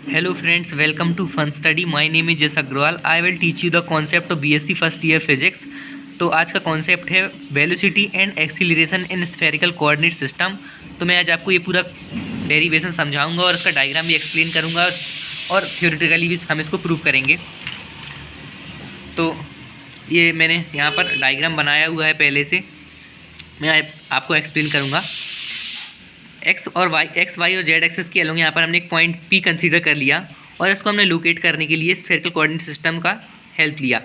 Hello friends, welcome to Fun Study. My name is Jess Agrawal. I will teach you the concept of BSc first year physics. तो आज का concept है velocity and acceleration in spherical coordinate system. तो मैं आज आपको ये पूरा डेरिवेशन समझाऊंगा और इसका डायग्राम भी एक्सप्लेन करूंगा और थ्योरेटिकली भी हम इसको प्रूव करेंगे. तो ये मैंने यहाँ पर डायग्राम बनाया हुआ है पहले से, मैं आपको एक्सप्लेन करूँगा. एक्स वाई और जेड एक्सेस के अलोंग यहाँ पर हमने एक पॉइंट पी कंसीडर कर लिया और इसको हमने लोकेट करने के लिए स्फेरिकल कोऑर्डिनेट सिस्टम का हेल्प लिया.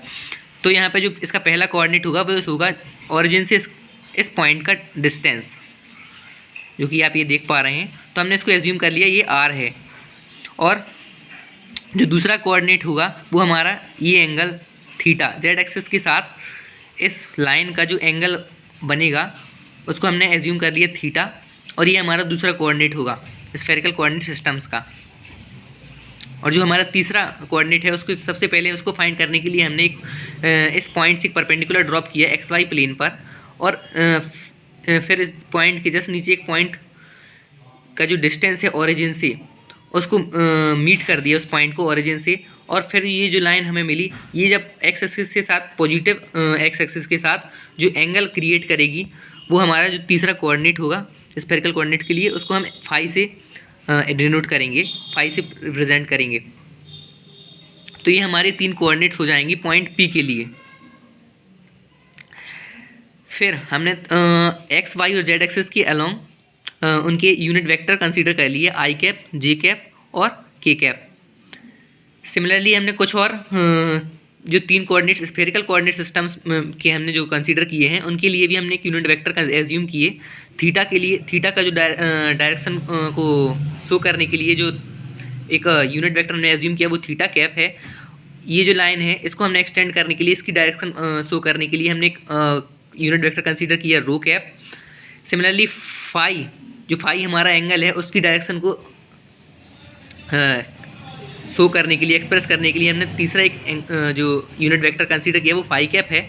तो यहाँ पे जो इसका पहला कोऑर्डिनेट होगा वो होगा ओरिजिन से इस पॉइंट का डिस्टेंस, जो कि आप ये देख पा रहे हैं. तो हमने इसको एज्यूम कर लिया ये आर है. और जो दूसरा कोऑर्डिनेट होगा वो हमारा ये एंगल थीटा, जेड एक्सेस के साथ इस लाइन का जो एंगल बनेगा उसको हमने एज्यूम कर लिया थीटा. और ये हमारा दूसरा कोऑर्डिनेट होगा स्फेरिकल कोऑर्डिनेट सिस्टम्स का. और जो हमारा तीसरा कोऑर्डिनेट है उसको सबसे पहले उसको फाइंड करने के लिए हमने एक इस पॉइंट से एक परपेंडिकुलर ड्रॉप किया एक्स वाई प्लेन पर. और फिर इस पॉइंट के जस्ट नीचे एक पॉइंट का जो डिस्टेंस है ओरिजिन से उसको मीट कर दिया उस पॉइंट को ओरिजिन से. और फिर ये जो लाइन हमें मिली ये जब एक्स एक्सिस के साथ पॉजिटिव एक्स एक्सिस के साथ जो एंगल क्रिएट करेगी वो हमारा जो तीसरा कोऑर्डिनेट होगा स्फेरिकल कोऑर्डिनेट के लिए, उसको हम फाई से डिनोट करेंगे, फाई से रिप्रेजेंट करेंगे. तो ये हमारे तीन कोऑर्डिनेट्स हो जाएंगी पॉइंट पी के लिए. फिर हमने एक्स वाई और जेड एक्सिस के अलोंग उनके यूनिट वेक्टर कंसीडर कर लिए आई कैप, जे कैप और के कैप. सिमिलरली हमने कुछ और जो तीन कोऑर्डिनेट्स स्फेरिकल कोऑर्डिनेट सिस्टम्स के हमने जो कंसीडर किए हैं उनके लिए भी हमने एक यूनिट वेक्टर एज्यूम किए. थीटा के लिए थीटा का जो डायरेक्शन को शो करने के लिए जो एक यूनिट वेक्टर हमने एज्यूम किया वो थीटा कैप है. ये जो लाइन है इसको हमने एक्सटेंड करने के लिए इसकी डायरेक्शन शो करने के लिए हमने एक यूनिट वेक्टर कंसीडर किया रो कैप. सिमिलरली फाई, जो फाई हमारा एंगल है उसकी डायरेक्शन को शो करने के लिए एक्सप्रेस करने के लिए हमने तीसरा एक जो यूनिट वेक्टर कंसीडर किया वो फाई कैप है.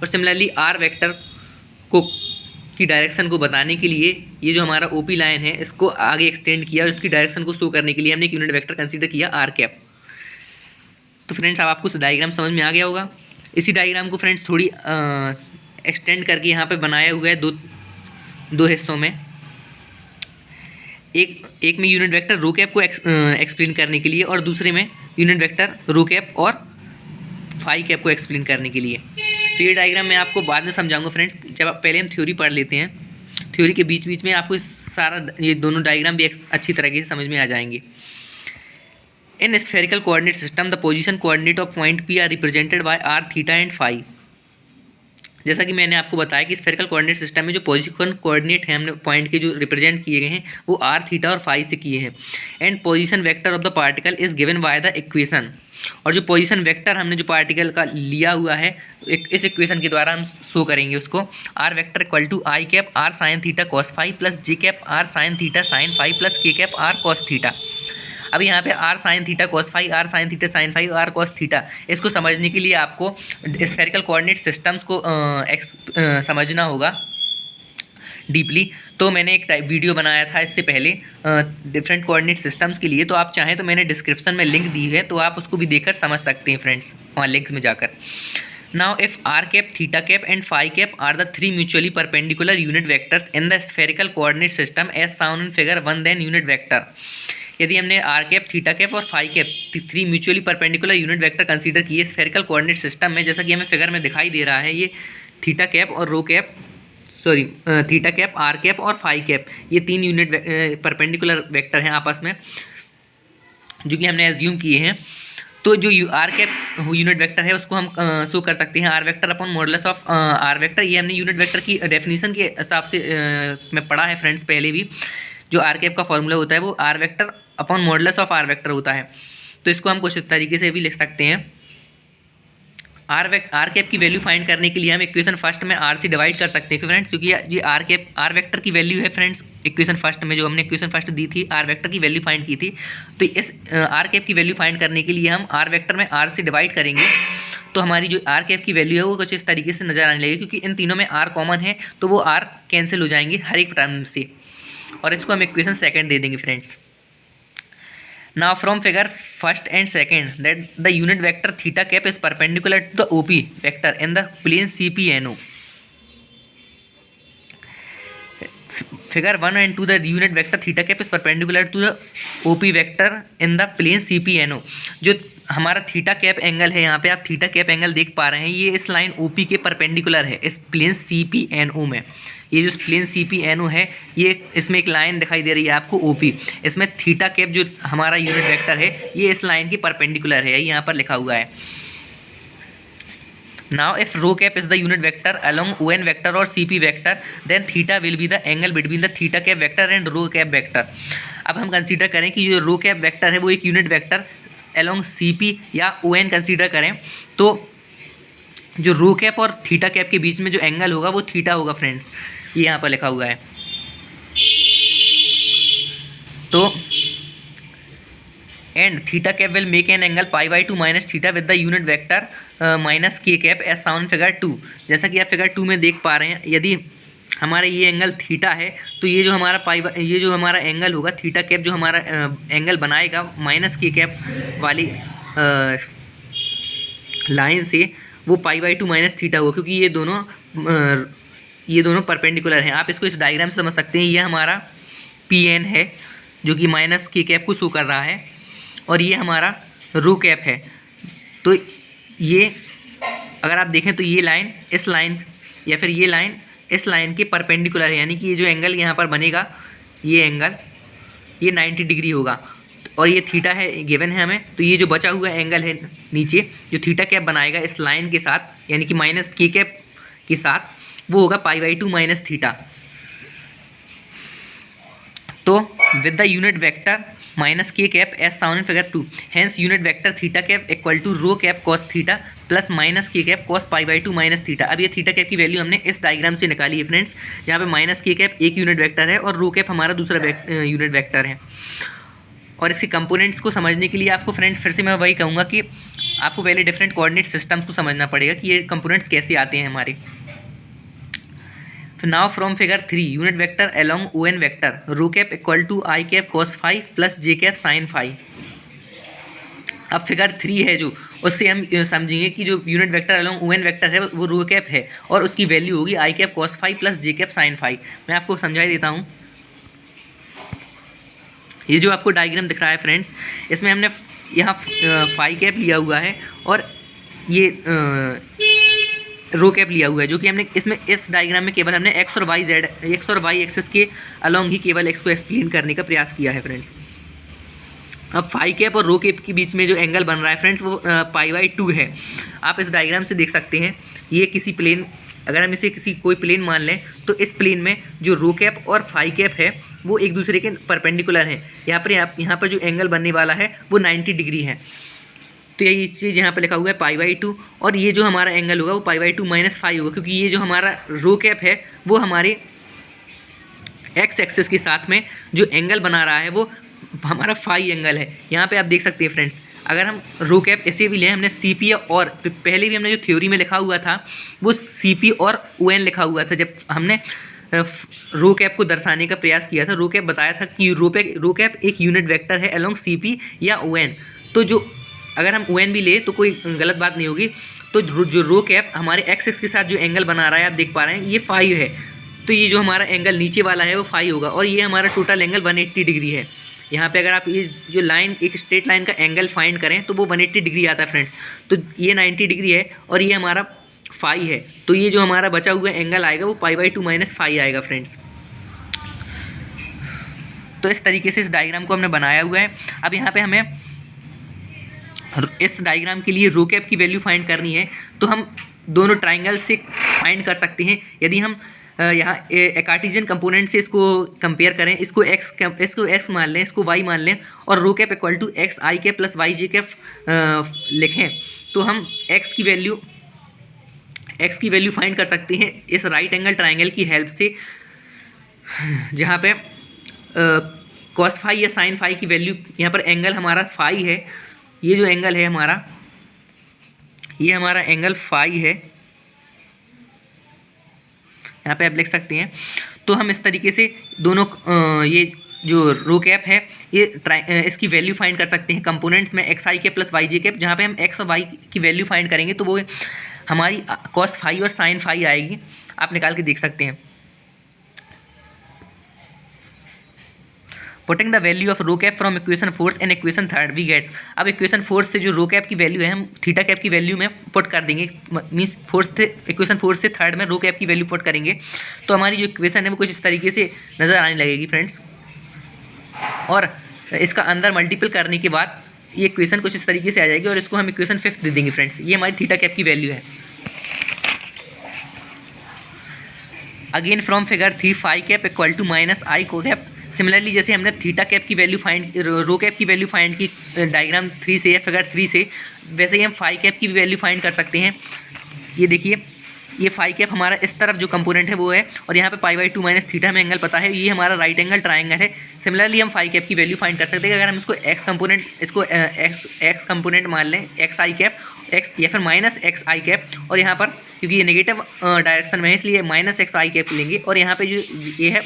और सिमिलरली आर वेक्टर को की डायरेक्शन को बताने के लिए ये जो हमारा ओपी लाइन है इसको आगे एक्सटेंड किया और उसकी डायरेक्शन को शो करने के लिए हमने एक यूनिट वेक्टर कंसीडर किया आर कैप. तो फ्रेंड्स अब आपको डायग्राम समझ में आ गया होगा. इसी डायग्राम को फ्रेंड्स थोड़ी एक्सटेंड करके यहाँ पे बनाया हुआ है दो हिस्सों में. एक में यूनिट वेक्टर रो कैप को एक्सप्लेन करने के लिए और दूसरे में यूनिट वेक्टर रो कैप और फाई कैप को एक्सप्लेन करने के लिए. तो ये डायग्राम मैं आपको बाद में समझाऊंगा फ्रेंड्स. जब आप पहले हम थ्योरी पढ़ लेते हैं, थ्योरी के बीच बीच में आपको सारा ये दोनों डायग्राम भी अच्छी तरीके से समझ में आ जाएंगे. In spherical coordinate system the position coordinate of point P are represented by r, theta and phi. जैसा कि मैंने आपको बताया कि स्फेरिकल कोऑर्डिनेट सिस्टम में जो पोजीशन कोऑर्डिनेट हैं हमने पॉइंट के जो रिप्रेजेंट किए गए हैं वो आर, थीटा और फाई से किए हैं. And position vector of the particle is given by the equation. और जो पोजीशन वेक्टर हमने जो पार्टिकल का लिया हुआ है इस इक्वेशन के द्वारा हम शो करेंगे उसको. R vector equal to i cap r sine theta cos phi plus j cap r sine theta sine phi plus k cap r cos theta. अब यहाँ पे r sine theta cos phi, r sine theta sine phi, r cos theta, इसको समझने के लिए आपको spherical coordinate systems को समझना होगा डीपली. तो मैंने एक वीडियो बनाया था इससे पहले डिफरेंट कोऑर्डिनेट सिस्टम्स के लिए. तो आप चाहें तो मैंने डिस्क्रिप्शन में लिंक दी है, तो आप उसको भी देखकर समझ सकते हैं फ्रेंड्स वहाँ लिंक्स में जाकर. Now if r cap, theta cap and phi cap are the three mutually perpendicular unit vectors in the spherical coordinate system as shown in figure 1, then unit vector. यदि हमने आर कैप, थीटा कैप और phi cap three mutually perpendicular unit vector consider किए spherical coordinate system में, जैसा कि हमें figure में दिखाई दे रहा है, ये थीटा कैप और rho cap theta cap, r cap और फाई कैप, ये तीन यूनिट परपेंडिकुलर वेक्टर हैं आपस में जो कि हमने एज्यूम किए हैं. तो जो आर कैप यूनिट वेक्टर है उसको हम शो कर सकते हैं r vector upon modulus of r vector. ये हमने यूनिट वेक्टर की डेफिनेशन के हिसाब से मैं पढ़ा है फ्रेंड्स पहले भी. जो आर कैप का फॉर्मूला होता है वो r vector upon modulus of r vector होता है. तो इसको हम कुछ तरीके से भी लिख सकते हैं. आर कैप की वैल्यू फाइंड करने के लिए हम इक्वेशन फर्स्ट में आर से डिवाइड कर सकते हैं फ्रेंड्स, क्योंकि ये आर वेक्टर की वैल्यू है फ्रेंड्स. इक्वेशन फर्स्ट में जो हमने इक्वेशन फर्स्ट दी थी आर वेक्टर की वैल्यू फाइंड की थी, तो इस आर कैप की वैल्यू फाइंड करने के लिए हम आर वेक्टर में आर से डिवाइड करेंगे. तो हमारी जो आर कैप की वैल्यू है वो कुछ इस तरीके से नजर आने लगेगी, क्योंकि इन तीनों में आर कॉमन है तो वो आर कैंसिल हो जाएंगे हर एक टर्म से. और इसको हम इक्वेशन सेकंड दे देंगे friends. Now from figure first and second that the unit vector theta cap is perpendicular to the OP vector in the plane C P N O. Figure 1 and 2 the unit vector theta cap is perpendicular to the OP vector in the plane C P N O. जो हमारा theta cap angle है, यहाँ पे आप theta cap angle देख पा रहे हैं, ये इस लाइन ओपी के परपेंडिकुलर है इस plane C P N O में। ये जो plane C P N O है, ये इसमें एक लाइन दिखाई दे रही है आपको ओपी, इसमें थीटा कैप जो हमारा यूनिट वेक्टर है ये इस लाइन के परपेंडिकुलर है, यहाँ पर लिखा हुआ है। Now if rho cap is the unit vector along ON vector or CP vector, then theta will be the angle between the theta cap vector and rho cap vector। अब हम consider करें कि जो रो कैप वेक्टर है वो एक unit vector along CP या ON consider करें, तो जो रो कैप और थीटा कैप के बीच में जो एंगल होगा वो थीटा होगा फ्रेंड्स, ये यहाँ पर लिखा हुआ है। तो and theta cap will make an angle π/2 minus theta with the unit vector minus k cap as shown figure 2। जैसा कि आप फिगर 2 में देख पा रहे हैं, यदि हमारा ये एंगल थीटा है तो ये जो हमारा एंगल होगा थीटा कैप जो हमारा एंगल बनाएगा माइनस के कैप वाली लाइन से, वो π/2 माइनस थीटा होगा, क्योंकि ये दोनों परपेंडिकुलर हैं। आप इसको इस डायग्राम से समझ सकते हैं, ये हमारा पी एन है जो कि माइनस के कैप को शो कर रहा है, और ये हमारा रो कैप है। तो ये अगर आप देखें तो ये लाइन इस लाइन या फिर ये लाइन इस लाइन के परपेंडिकुलर है, यानी कि ये जो एंगल यहाँ पर बनेगा ये एंगल ये 90 डिग्री होगा, और ये थीटा है गिवन है हमें। तो ये जो बचा हुआ एंगल है नीचे जो थीटा कैप बनाएगा इस लाइन के साथ, यानी कि माइनस के कैप के साथ, वो होगा π/2 माइनस थीटा। तो with the unit vector minus k cap as shown in figure 2, hence unit vector theta cap equal to rho cap cos theta plus minus k cap cos π/2 minus theta. अब ये theta cap की value हमने इस diagram से निकाली है friends, जहाँ पे माइनस के कैप एक यूनिट वेक्टर है और रो कैप हमारा दूसरा यूनिट वेक्टर है। और इसके कंपोनेंट्स को समझने के लिए आपको फ्रेंड्स फिर से मैं वही कहूँगा कि आपको पहले डिफरेंट कोऑर्डिनेट सिस्टम्स को समझना पड़ेगा कि ये कंपोनेंट्स कैसे आते हैं हमारे। So now from figure 3 unit vector along ON vector rho cap equal to I cap cos phi plus j cap sin phi। अब फिगर 3 है जो, उससे हम समझेंगे कि जो unit vector along ON vector है वो रो कैप है और उसकी वैल्यू होगी I cap cos phi plus j cap sin phi। मैं आपको समझा देता हूँ। ये जो आपको डायग्राम दिख रहा है फ्रेंड्स, इसमें हमने यहाँ फाई कैप लिया हुआ है और ये रो कैप लिया हुआ है, जो कि हमने इसमें इस डायग्राम में केवल हमने एक्स और वाई एक्सिस के अलॉन्ग ही केवल एक्स को एक्सप्लेन करने का प्रयास किया है फ्रेंड्स। अब फाई कैप और रो कैप के बीच में जो एंगल बन रहा है फ्रेंड्स वो π/2 है। आप इस डायग्राम से देख सकते हैं, ये किसी प्लेन, अगर हम इसे कोई प्लेन मान लें तो इस प्लेन में जो रो कैप और फाई कैप है वो एक दूसरे के परपेंडिकुलर हैं। यहाँ पर जो एंगल बनने वाला है वो 90 डिग्री है। तो यही चीज़ यहाँ पे लिखा हुआ है π/2, और ये जो हमारा एंगल होगा वो π/2 माइनस फाई होगा, क्योंकि ये जो हमारा रो कैप है वो हमारे एक्स एक्सिस के साथ में जो एंगल बना रहा है वो हमारा फाई एंगल है। यहाँ पे आप देख सकते हैं फ्रेंड्स, अगर हम रो कैप ऐसे भी लें, हमने CP और पहले भी हमने जो थ्योरी में लिखा हुआ था वो CP और ON लिखा हुआ था। जब हमने रो कैप को दर्शाने का प्रयास किया था, रो कैप बताया था कि रो कैप एक यूनिट वेक्टर है अलॉन्ग CP या ON। तो जो अगर हम ON भी ले तो कोई गलत बात नहीं होगी। तो जो रो कैप हमारे एक्स एक्स के साथ जो एंगल बना रहा है आप देख पा रहे हैं ये फाई है, तो ये जो हमारा एंगल नीचे वाला है वो फाई होगा, और ये हमारा टोटल एंगल 180 डिग्री है। यहाँ पे अगर आप ये जो लाइन एक स्ट्रेट लाइन का एंगल फाइंड करें तो वो 180 डिग्री आता है फ्रेंड्स। तो ये 90 डिग्री है और ये हमारा फाई है, तो ये जो हमारा बचा हुआ एंगल आएगा वो π/2 माइनस फाई आएगा फ्रेंड्स। तो इस तरीके से इस डायग्राम को हमने बनाया हुआ है। अब यहाँ पे हमें इस डायग्राम के लिए रो कैप की वैल्यू फाइंड करनी है, तो हम दोनों ट्राइंगल से फाइंड कर सकते हैं। यदि हम यहाँ कार्टेशियन कंपोनेंट से इसको कंपेयर करें, इसको x मान लें, इसको y मान लें, और rho cap equal to x i cap plus y j cap लिखें, तो हम x की वैल्यू फाइंड कर सकते हैं इस राइट एंगल ट्राइंगल की हेल्प से, जहाँ पे कॉस फाई या साइन फाई की वैल्यू, यहाँ पर एंगल हमारा फाई है, ये जो एंगल है हमारा, ये हमारा एंगल फाई है, यहाँ पे आप लिख सकते हैं। तो हम इस तरीके से दोनों ये जो रो कैप है ये इसकी वैल्यू फाइंड कर सकते हैं कंपोनेंट्स में x i cap plus y j cap, जहाँ पे हम एक्स और वाई की वैल्यू फाइंड करेंगे तो वो हमारी कॉस फाई और साइन फाई आएगी, आप निकाल के देख सकते हैं। Putting the value of rho cap from equation fourth and equation third we get. अब इक्वेशन फोर्थ से जो रो कैप की वैल्यू है हम थीटा कैप की वैल्यू में पुट कर देंगे, मीन्स इक्वेशन फोर्थ से थर्ड में रो कैप की वैल्यू पुट करेंगे तो हमारी जो इक्वेशन है वो कुछ इस तरीके से नज़र आने लगेगी फ्रेंड्स। और इसका अंदर मल्टीपल करने के बाद ये इक्वेशन कुछ इस तरीके से आ जाएगी और इसको हम इक्वेशन फिफ्थ दे देंगे फ्रेंड्स। ये हमारी थीटा कैप की वैल्यू है। Again from figure 3 phi cap equal to minus i को कैप। सिमिलरली जैसे हमने थीटा कैप की वैल्यू फाइंड, रो कैप की वैल्यू फाइंड की डायग्राम 3 से या फिगर 3 से, वैसे ही हम फाई कैप की वैल्यू फाइंड कर सकते हैं। ये देखिए ये फाई कैप हमारा इस तरफ जो कंपोनेंट है वो है और यहाँ पे पाई बाई 2 माइनस थीटा में एंगल पता है, ये हमारा राइट एंगल ट्राइंगल है। सिमिलरली हम फाई कैप की वैल्यू फाइंड कर सकते हैं। अगर हम इसको एक्स कंपोनेंट, इसको एक्स कंपोनेंट मान लें, एक्स आई कैप एक्स या फिर माइनस एक्स आई कैप, और यहाँ पर क्योंकि ये नेगेटिव डायरेक्शन में है इसलिए माइनस एक्स आई कैप लेंगे। और यहाँ पे जो ये है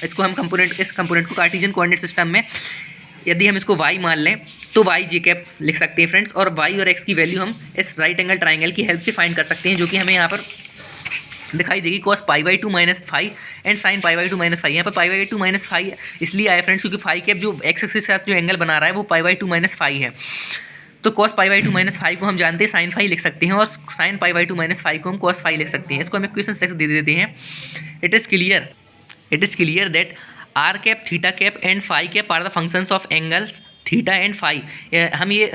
इसको हम कंपोनेंट, इस कंपोनेंट को कार्टेशियन कोऑर्डिनेट सिस्टम में यदि हम इसको y मान लें तो वाई जे कैप लिख सकते हैं फ्रेंड्स। और y और x की वैल्यू हम इस राइट एंगल ट्राइंगल की हेल्प से फाइंड कर सकते हैं, जो कि हमें यहाँ पर दिखाई देगी cos pi by 2 minus phi and sine pi by 2 minus phi. यहाँ पर पाई बाई 2 माइनस फाई इसलिए आया फ्रेंड्स क्योंकि फाई कैप जो x एक्सिस के साथ जो एंगल बना रहा है वो पाई बाई 2 माइनस फाई है। तो cos pi by 2 minus phi को हम जानते हैं साइन फाई लिख सकते हैं और sine pi by 2 minus phi को हम cos फाई लिख सकते हैं। इसको हम इक्वेशन 6 दे देते हैं। It is clear that r cap, theta cap and phi cap are the functions of angles theta and phi. हम ये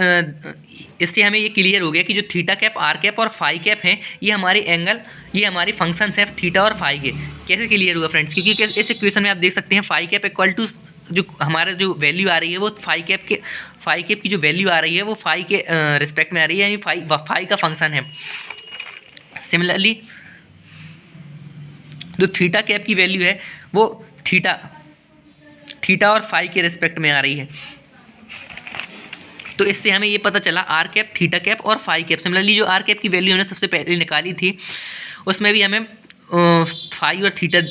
इससे हमें ये क्लियर हो गया कि जो थीटा कैप, आर कैप और फाई कैप हैं ये हमारे एंगल, ये हमारी फंक्शंस हैं थीटा और फाई के। कैसे क्लियर हुआ फ्रेंड्स? क्योंकि इस इक्वेशन में आप देख सकते हैं फाई कैप इक्वल टू जो हमारा जो वैल्यू आ रही है वो फाई कैप की जो वैल्यू आ रही है वो फाई के रिस्पेक्ट में आ रही है, यानी फाई का फंक्शन है। सिमिलरली जो थीटा कैप की वैल्यू है वो थीटा और फाई के रिस्पेक्ट में आ रही है। तो इससे हमें ये पता चला आर कैप, थीटा कैप और फाई कैप। सिमिलरली जो आर कैप की वैल्यू हमने सबसे पहले निकाली थी उसमें भी हमें फाई और थीटा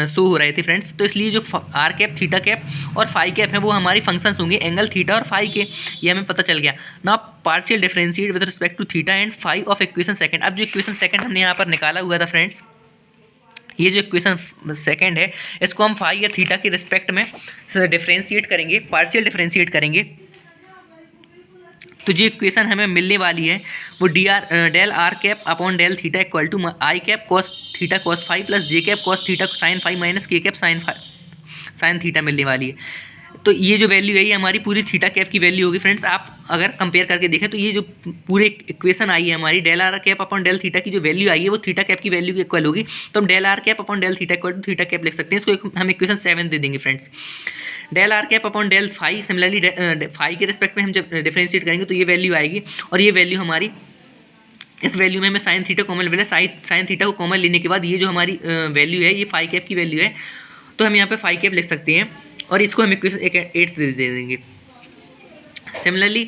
शो हो रहे थे फ्रेंड्स। तो इसलिए जो आर कैप, थीटा कैप और फाई कैप है वो हमारी फंक्शंस होंगे एंगल थीटा और फाई के, ये हमें पता चल गया। Now partial differentiate with respect to theta and phi of equation second. अब जो इक्वेशन सेकंड हमने यहाँ पर निकाला हुआ था फ्रेंड्स, ये जो इक्वेशन सेकंड है इसको हम फाई या थीटा के रिस्पेक्ट में डिफरेंशिएट करेंगे, पार्शियल डिफरेंशिएट करेंगे। तो जो इक्वेशन हमें मिलने वाली है वो del r cap upon del theta equal to i cap cos theta cos phi plus j cap cos theta sine phi minus k cap sine theta मिलने वाली है। तो ये जो वैल्यू है ये हमारी पूरी थीटा कैप की वैल्यू होगी फ्रेंड्स। आप अगर कंपेयर करके देखें तो ये जो पूरे इक्वेशन आई है हमारी del r cap upon del theta की जो वैल्यू आई है वो थीटा कैप की वैल्यू के इक्वल होगी। तो हम del r cap upon del theta equal to theta cap लिख सकते हैं। इसको हम इक्वेशन 7 दे देंगे friends. Del r cap upon del phi, similarly phi के रिस्पेक्ट में हम जब डिफरेंशिएट करेंगे तो ये वैल्यू आएगी और ये वैल्यू हमारी, इस वैल्यू में हमें साइन थीटा कॉमन ले, साइन थीटा को कॉमन लेने के बाद ये जो हमारी वैल्यू है ये फाई कैप की वैल्यू है। तो हम यहाँ पे फाई कैप लिख सकते हैं और इसको हम इक्वेशन 8 दे देंगे। सिमिलरली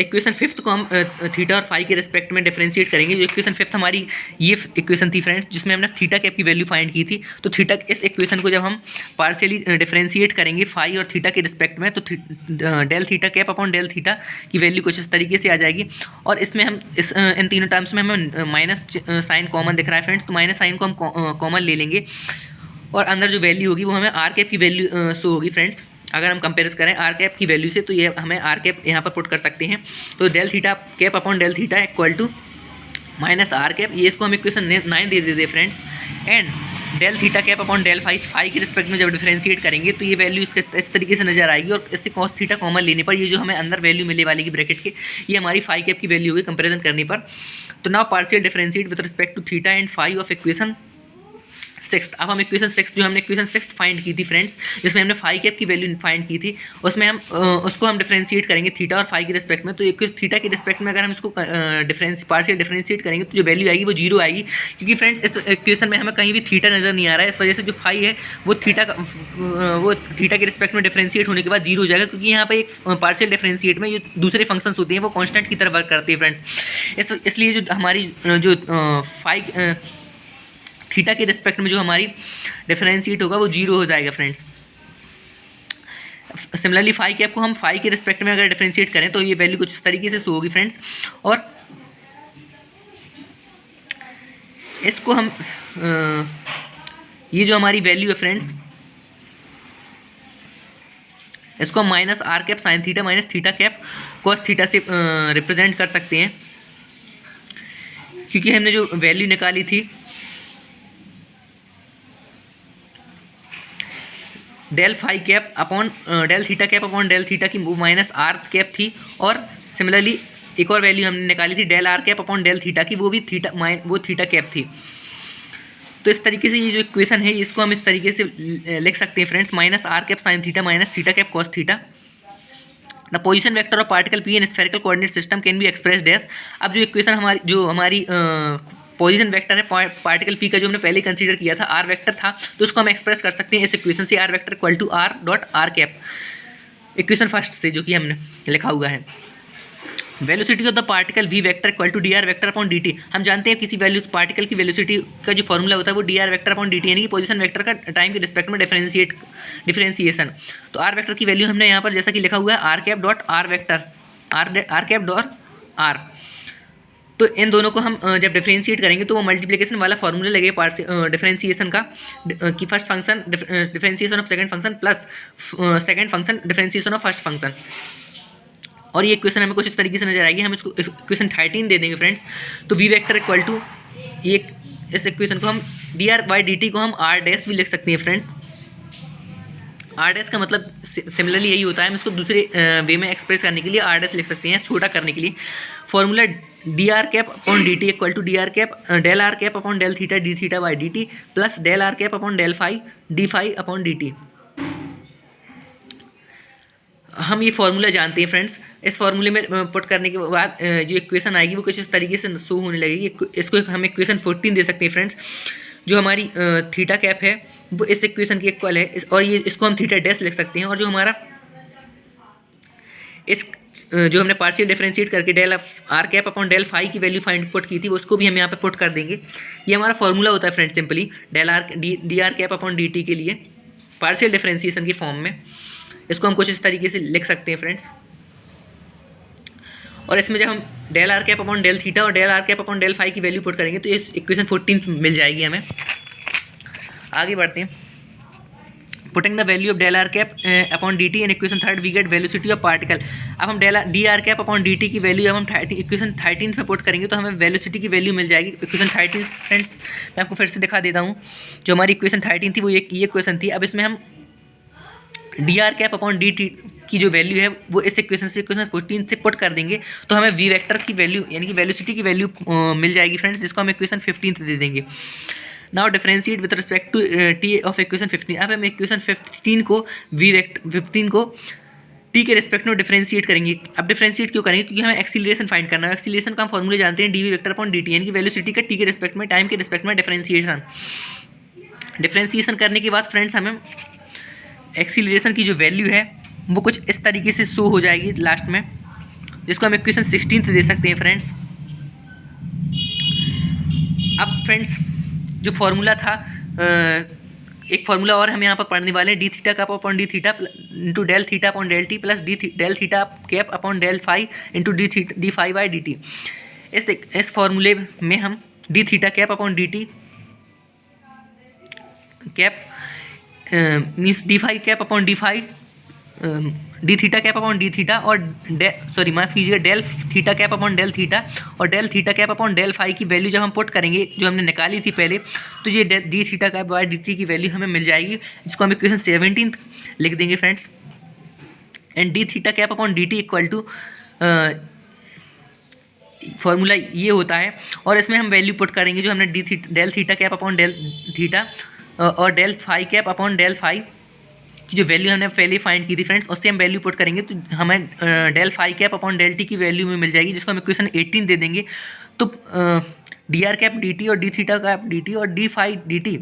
इक्वेशन 5 को हम थीटा और फाई के रिस्पेक्ट में डिफरेंशिएट करेंगे। जो इक्वेशन 5 हमारी ये इक्वेशन थी फ्रेंड्स जिसमें हमने थीटा कैप की वैल्यू फाइंड की थी। तो थीटा, इस इक्वेशन को जब हम पार्शियली डिफरेंशिएट करेंगे फाई और थीटा के रिस्पेक्ट में तो del theta cap upon del theta की वैल्यू कुछ इस तरीके से आ जाएगी। और इसमें हम इन तीनों टर्म्स में हमें माइनस साइन कॉमन दिख रहा है फ्रेंड्स, तो माइनस साइन को हम कॉमन ले लेंगे और अंदर जो वैल्यू होगी वो हमें आर कैप की वैल्यू शो होगी फ्रेंड्स। अगर हम कंपेयर करें आर कैप की वैल्यू से तो ये हमें आर कैप यहाँ पर पुट कर सकते हैं। तो del theta cap upon del theta equal to minus r cap, ये इसको हम इक्वेशन 9 दे देते friends. And del theta cap upon del phi के रिस्पेक्ट में जब डिफरेंशिएट करेंगे तो ये वैल्यू इस तरीके से नजर आएगी और इससे कॉस थीटा कॉमन लेने पर ये जो हमें अंदर वैल्यू मिलने वाली की ब्रैकेट के, ये हमारी फाई कैप की वैल्यू होगी कंपेरिजन करने पर। तो now partial differentiate with respect to theta and phi of equation 6। अब हम इक्वेशन 6 जो हमने इक्वेशन 6 फाइंड की थी फ्रेंड्स जिसमें हमने फाई कैप की वैल्यू फाइंड की थी उसमें हम उसको हम डिफरेंशिएट करेंगे थीटा और फाई के रिस्पेक्ट में। तो थीटा के रिस्पेक्ट में अगर हम इसको पार्शियल डिफरेंशिएट करेंगे तो जो वैल्यू आएगी वो 0 आएगी, क्योंकि फ्रेंड्स इस इक्वेशन में हमें कहीं भी थीटा नज़र नहीं आ रहा है। इस वजह से जो फाई है वो थीटा के रिस्पेक्ट में डिफरेंशिएट होने के बाद 0 हो जाएगा, क्योंकि यहाँ पर एक पार्शियल डिफरेंशिएट में जो दूसरे फंक्शंस होते हैं वो कॉन्स्टेंट की तरह वर्क करते हैं फ्रेंड्स। इसलिए जो हमारी जो फाई थीटा के रिस्पेक्ट में जो हमारी डिफरेंशिएट होगा वो 0 हो जाएगा फ्रेंड्स। सिमिलरली फाई कैप को हम फाई के रिस्पेक्ट में अगर डिफरेंशिएट करें तो ये वैल्यू कुछ इस तरीके से शो होगी फ्रेंड्स। और इसको हम ये जो हमारी वैल्यू है फ्रेंड्स, इसको हम minus r cap sine theta minus theta cap cos theta से रिप्रेजेंट कर सकते हैं, क्योंकि हमने जो वैल्यू निकाली थी del phi cap upon del theta cap upon del theta की वो माइनस आर कैप थी। और सिमिलरली एक और वैल्यू हमने निकाली थी del r cap upon del theta की, वो भी वो थीटा कैप थी। तो इस तरीके से ये जो इक्वेशन है इसको हम इस तरीके से लिख सकते हैं friends, minus r cap sine theta minus theta cap cos theta. The position vector of particle p in spherical coordinate system can be expressed as. अब जो इक्वेशन हमारी पोजीशन वेक्टर है पार्टिकल पी का, जो हमने पहले कंसीडर किया था आर वेक्टर था, तो उसको हम एक्सप्रेस कर सकते हैं इस इक्वेशन से, r vector equal to r dot r cap, equation first से जो कि हमने लिखा हुआ है। Velocity of the particle v vector equal to d r vector upon d t. हम जानते हैं किसी वैल्यू पार्टिकल की वेलोसिटी का जो फॉर्मूला होता है वो d r vector upon d t, यानी कि पोजीशन वेक्टर का टाइम के रिस्पेक्ट में डिफरेंशिएशन। तो आर वेक्टर की वैल्यू हमने यहाँ पर जैसा कि लिखा हुआ है r cap dot r vector, r cap dot r. तो इन दोनों को हम जब डिफरेंशिएट करेंगे तो वो मल्टीप्लिकेशन वाला फॉर्मूला लगेगा डिफरेंशिएशन का, कि first function differentiation of second function plus second function differentiation of first function. और ये इक्वेशन हमें कुछ इस तरीके से नजर आएगी। हम इसको इक्वेशन 13 दे देंगे फ्रेंड्स। तो वी वेक्टर इक्वल टू ये, इस इक्वेशन को हम d R by d T को हम आर डैश भी लिख सकते हैं फ्रेंड। आर डैश का मतलब सिमिलरली यही होता है, हम इसको दूसरे वे में एक्सप्रेस करने के लिए आर डैश लिख सकते हैं, छोटा करने के लिए। Formula d r cap upon d t equal to d r cap del r cap upon del theta d theta by d t plus del r cap upon del phi d phi upon d t. हम ये formula जानते हैं friends. इस फार्मूले में put करने के बाद जो इक्वेशन आएगी वो कुछ इस तरीके से शो होने लगेगी। इसको हम इक्वेशन 14 दे सकते हैं फ्रेंड्स। जो हमारी थीटा कैप है वो इस इक्वेशन की इक्वल है, और ये इसको हम थीटा डैश लिख सकते हैं। और जो हमारा इस जो हमने पार्शियल डिफरेंशिएट करके del r cap upon del phi की वैल्यू फाइंड पुट की थी, उसको भी हम यहाँ पे पुट कर देंगे। ये हमारा फार्मूला होता है friends, simply del r d r cap upon d t के लिए पार्शियल डिफरेंशिएशन की फॉर्म में। इसको हम कुछ इस तरीके से लिख सकते हैं फ्रेंड्स। और इसमें जब हम del r cap upon del theta और del r cap upon del phi की वैल्यू पुट करेंगे तो ये इक्वेशन 14 मिल जाएगी हमें। आगे बढ़ते हैं। Putting the value of del r cap upon d t in equation 3 we get velocity of particle. अब हम d r cap upon d t की वैल्यू जब हम इक्वेशन 13 में पुट करेंगे तो हमें वेलोसिटी की वैल्यू मिल जाएगी। इक्वेशन 13 फ्रेंड्स मैं आपको फिर से दिखा देता हूँ। जो हमारी इक्वेशन 13 थी वो ये इक्वेशन थी। अब इसमें हम d r cap upon d t की जो वैल्यू है वो इस इक्वेशन से इक्वेशन 14 से पुट कर देंगे तो हमें वी वेक्टर की वैल्यू यानी कि वेलोसिटी की वैल्यू मिल जाएगी फ्रेंड्स, जिसको हम इक्वेशन 15 दे देंगे। Now differentiate with respect to t of equation 15। अब हम इक्वेशन 15 को वी वेक्टर 15 को टी के रिस्पेक्ट में डिफरेंशिएट करेंगे। अब डिफरेंशिएट क्यों करेंगे? क्योंकि हमें एक्सीलरेशन फाइंड करना है। एक्सीलरेशन का हम फॉर्मूले जानते हैं d v vector upon d t, यानी कि वेलोसिटी का टी के रिस्पेक्ट में टाइम के रिस्पेक्ट में डिफरेंशिएशन करने के बाद फ्रेंड्स हमें एक्सीलरेशन की जो वैल्यू है वो कुछ इस तरीके से शो हो जाएगी लास्ट में, जिसको हम इक्वेशन 16 दे सकते हैं फ्रेंड्स। अब फ्रेंड्स जो फॉर्मूला था एक फार्मूला और हम यहाँ पर पढ़ने वाले हैं, d theta cap upon d theta into del theta upon del t plus del theta cap upon del phi into d phi by d t. इस फार्मूले में हम d theta cap upon d t cap means d phi cap upon d phi d theta cap upon d theta और माफ कीजिएगा del theta cap upon del theta और del theta cap upon del phi की value जब हम put करेंगे जो हमने निकाली थी पहले, तो ये d theta cap by d t की वैल्यू हमें मिल जाएगी, जिसको हम इक्वेशन 17 लिख देंगे friends. And d theta cap upon d t equal to formula ये होता है। और इसमें हम वैल्यू पुट करेंगे जो हमने del theta cap upon del theta और del phi cap upon del phi की जो वैल्यू हमने पहले फाइंड की थी फ्रेंड्स, उससे हम वैल्यू पुट करेंगे तो हमें del phi cap upon del t की वैल्यू में मिल जाएगी, जिसको हम इक्वेशन 18 दे देंगे। तो d r cap d t और d theta cap d t और डी फाई डी टी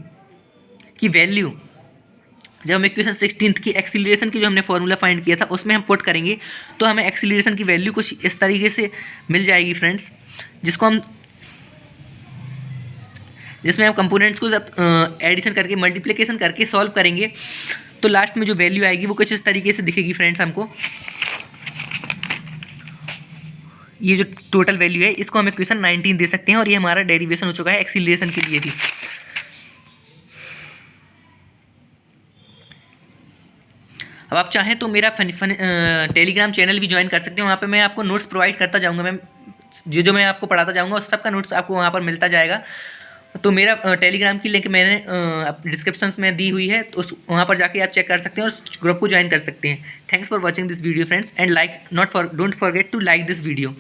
की वैल्यू जब हम इक्वेशन 16 की एक्सीलरेशन की जो हमने फॉर्मूला फाइंड किया था उसमें हम पुट करेंगे तो हमें एक्सीलरेशन की वैल्यू कुछ इस तरीके से मिल जाएगी फ्रेंड्स, जिसमें हम कंपोनेंट्स को जब एडिशन करके मल्टीप्लिकेशन करके सॉल्व करेंगे तो लास्ट में जो वैल्यू आएगी वो कुछ इस तरीके से दिखेगी फ्रेंड्स हमको। ये जो टोटल वैल्यू है इसको हम इक्वेशन 19 दे सकते हैं और ये हमारा डेरिवेशन हो चुका है एक्सीलरेशन के लिए भी। अब आप चाहें तो मेरा टेलीग्राम चैनल भी ज्वाइन कर सकते हैं। वहाँ पे मैं आपको नोट्स प्रोवाइड करता जाऊँगा। मैं जो मैं आपको पढ़ाता जाऊँगा उस सब का नोट्स आपको वहाँ पर मिलता जाएगा। तो मेरा टेलीग्राम की लिंक मैंने डिस्क्रिप्शन में दी हुई है, तो उस वहाँ पर जाके आप चेक कर सकते हैं और ग्रुप को ज्वाइन कर सकते हैं। Thanks for watching this video friends and don't forget to like this video.